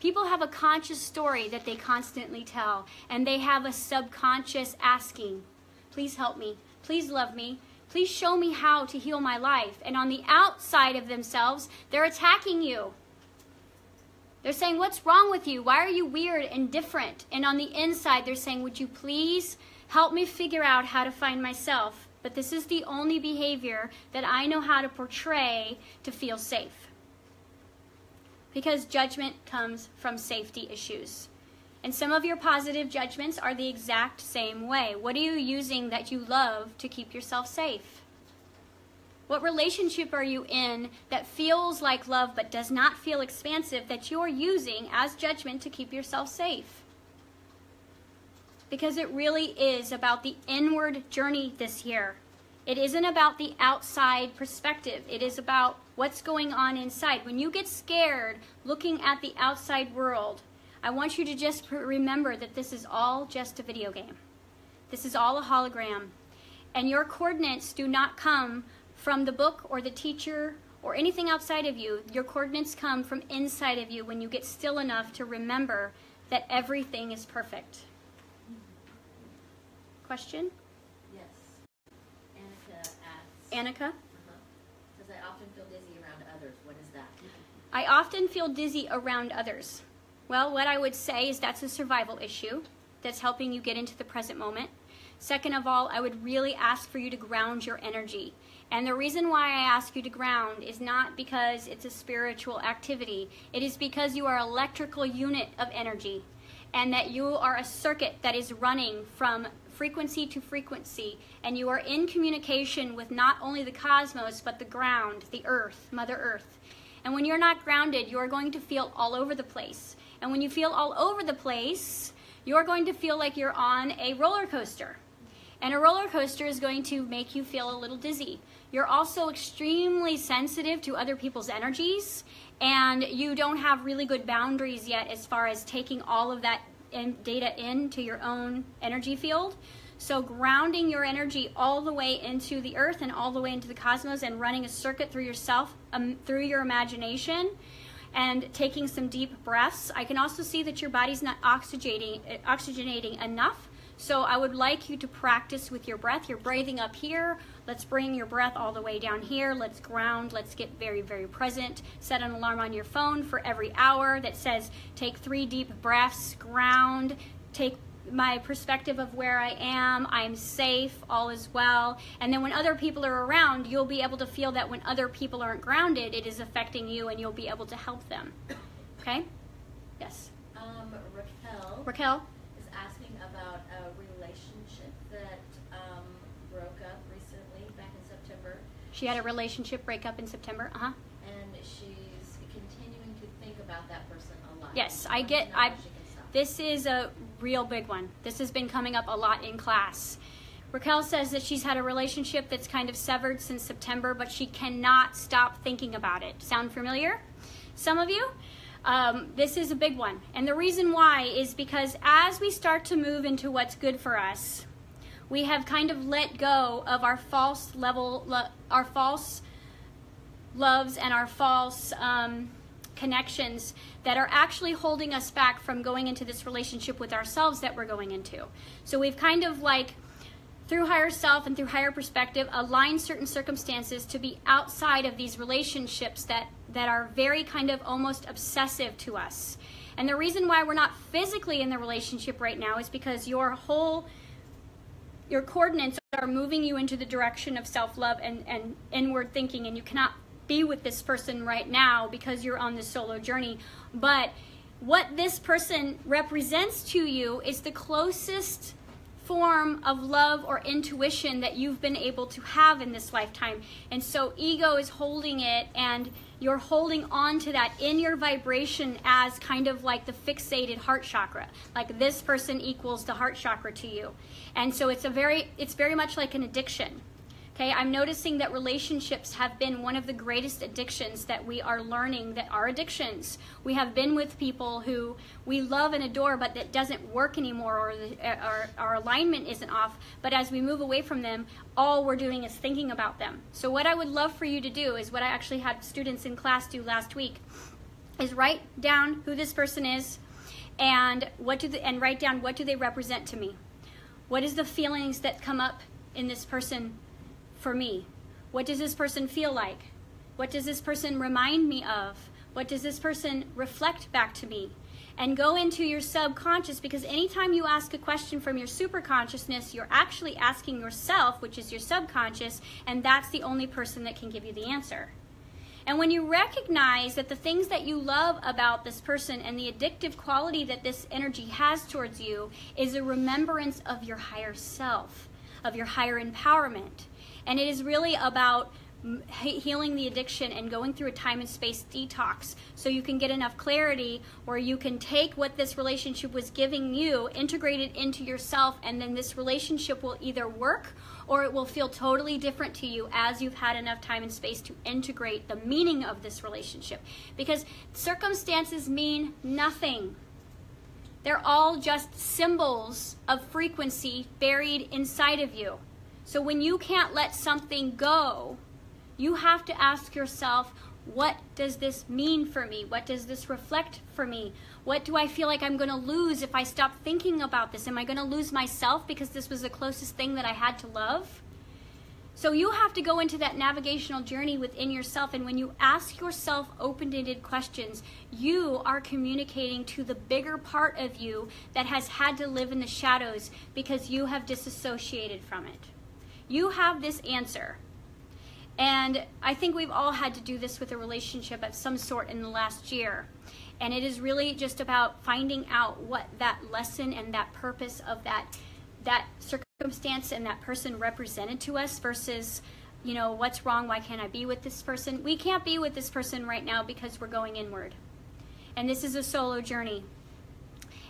People have a conscious story that they constantly tell, and they have a subconscious asking, please help me. Please love me. Please show me how to heal my life. And on the outside of themselves, they're attacking you. They're saying, what's wrong with you? Why are you weird and different? And on the inside, they're saying, would you please help me figure out how to find myself? But this is the only behavior that I know how to portray to feel safe. Because judgment comes from safety issues. And some of your positive judgments are the exact same way. What are you using that you love to keep yourself safe? What relationship are you in that feels like love but does not feel expansive that you're using as judgment to keep yourself safe? Because it really is about the inward journey this year. It isn't about the outside perspective. It is about what's going on inside. When you get scared looking at the outside world, I want you to just remember that this is all just a video game. This is all a hologram. And your coordinates do not come from the book or the teacher or anything outside of you. Your coordinates come from inside of you when you get still enough to remember that everything is perfect. Question? Yes. Annika asks. Annika? Says, I often feel dizzy around others. What is that? I often feel dizzy around others. Well, what I would say is that's a survival issue that's helping you get into the present moment. Second of all, I would really ask for you to ground your energy. And the reason why I ask you to ground is not because it's a spiritual activity. It is because you are an electrical unit of energy, and that you are a circuit that is running from frequency to frequency, and you are in communication with not only the cosmos, but the ground, the earth, Mother Earth. And when you're not grounded, you're going to feel all over the place. And when you feel all over the place, you're going to feel like you're on a roller coaster. And a roller coaster is going to make you feel a little dizzy. You're also extremely sensitive to other people's energies, and you don't have really good boundaries yet as far as taking all of that data into your own energy field. So grounding your energy all the way into the earth and all the way into the cosmos and running a circuit through yourself, through your imagination, and taking some deep breaths. I can also see that your body's not oxygenating enough. So I would like you to practice with your breath. You're breathing up here. Let's bring your breath all the way down here. Let's ground. Let's get very, very present. Set an alarm on your phone for every hour that says, take 3 deep breaths, ground, take my perspective of where I am, I'm safe, all is well. And then when other people are around, you'll be able to feel that when other people aren't grounded, it is affecting you and you'll be able to help them. Okay? Yes? Raquel? Is asking about a relationship that broke up recently, back in September. She had a relationship breakup in September, And she's continuing to think about that person a lot. Yes, this is a real big one. This has been coming up a lot in class. Raquel says that she's had a relationship that's kind of severed since September, but she cannot stop thinking about it. Sound familiar? Some of you? This is a big one. And the reason why is because as we start to move into what's good for us, we have kind of let go of our false loves and our false connections that are actually holding us back from going into this relationship with ourselves that we're going into. So we've kind of like, through higher self and through higher perspective, aligned certain circumstances to be outside of these relationships that are very kind of almost obsessive to us. And the reason why we're not physically in the relationship right now is because your coordinates are moving you into the direction of self-love and inward thinking, and you cannot be with this person right now because you're on this solo journey. But what this person represents to you is the closest form of love or intuition that you've been able to have in this lifetime. And so ego is holding it, and you're holding on to that in your vibration as kind of like the fixated heart chakra. Like this person equals the heart chakra to you. And so it's very much like an addiction. Okay, I'm noticing that relationships have been one of the greatest addictions that we are learning that are addictions. We have been with people who we love and adore, but that doesn't work anymore, or our alignment isn't off. But as we move away from them, all we're doing is thinking about them. So what I would love for you to do is what I actually had students in class do last week, is write down who this person is, and write down what do they represent to me. What is the feelings that come up in this person for me? What does this person feel like? What does this person remind me of? What does this person reflect back to me? And go into your subconscious, because anytime you ask a question from your superconsciousness, you're actually asking yourself, which is your subconscious, and that's the only person that can give you the answer. And when you recognize that the things that you love about this person and the addictive quality that this energy has towards you is a remembrance of your higher self, of your higher empowerment. And it is really about healing the addiction and going through a time and space detox, so you can get enough clarity where you can take what this relationship was giving you, integrate it into yourself, and then this relationship will either work or it will feel totally different to you as you've had enough time and space to integrate the meaning of this relationship. Because circumstances mean nothing. They're all just symbols of frequency buried inside of you. So when you can't let something go, you have to ask yourself, what does this mean for me? What does this reflect for me? What do I feel like I'm going to lose if I stop thinking about this? Am I going to lose myself because this was the closest thing that I had to love? So you have to go into that navigational journey within yourself, and when you ask yourself open-ended questions, you are communicating to the bigger part of you that has had to live in the shadows because you have disassociated from it. You have this answer. And I think we've all had to do this with a relationship of some sort in the last year. And it is really just about finding out what that lesson and that purpose of that circumstance and that person represented to us versus, you know, what's wrong? Why can't I be with this person? We can't be with this person right now because we're going inward. And this is a solo journey.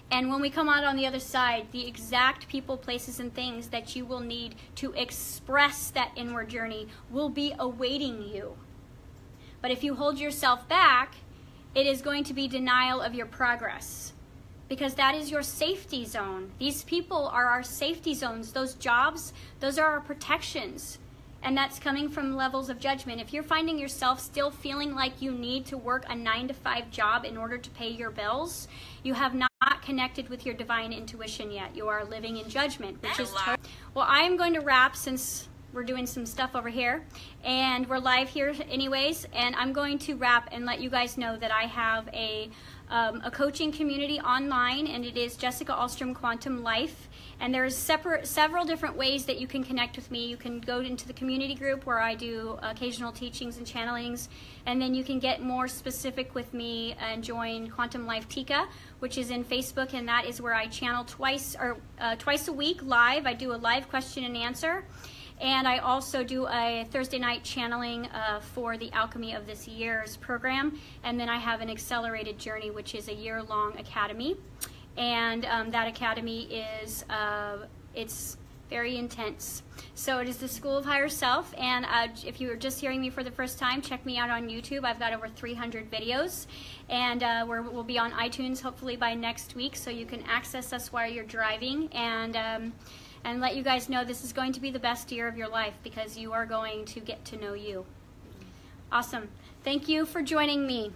And when we come out on the other side, the exact people, places, and things that you will need to express that inward journey will be awaiting you. But if you hold yourself back, it is going to be denial of your progress, because that is your safety zone. These people are our safety zones. Those jobs, those are our protections. And that's coming from levels of judgment. If you're finding yourself still feeling like you need to work a 9-to-5 job in order to pay your bills, you have not connected with your divine intuition yet. You are living in judgment, which is well, I'm going to wrap since we're doing some stuff over here, and we're live here anyways, and I'm going to wrap and let you guys know that I have a coaching community online, and it is Jessica Alstrom Quantum Life. And there's several different ways that you can connect with me. You can go into the community group where I do occasional teachings and channelings, and then you can get more specific with me and join Quantum Life Tika, which is in Facebook, and that is where I channel twice a week live. I do a live question and answer, and I also do a Thursday night channeling for the Alchemy of This Year's program, and then I have an accelerated journey, which is a year-long academy. And that academy is, it's very intense. So it is the School of Higher Self, and if you are just hearing me for the first time, check me out on YouTube. I've got over 300 videos, and we'll be on iTunes hopefully by next week, so you can access us while you're driving, and let you guys know this is going to be the best year of your life because you are going to get to know you. Awesome. Thank you for joining me.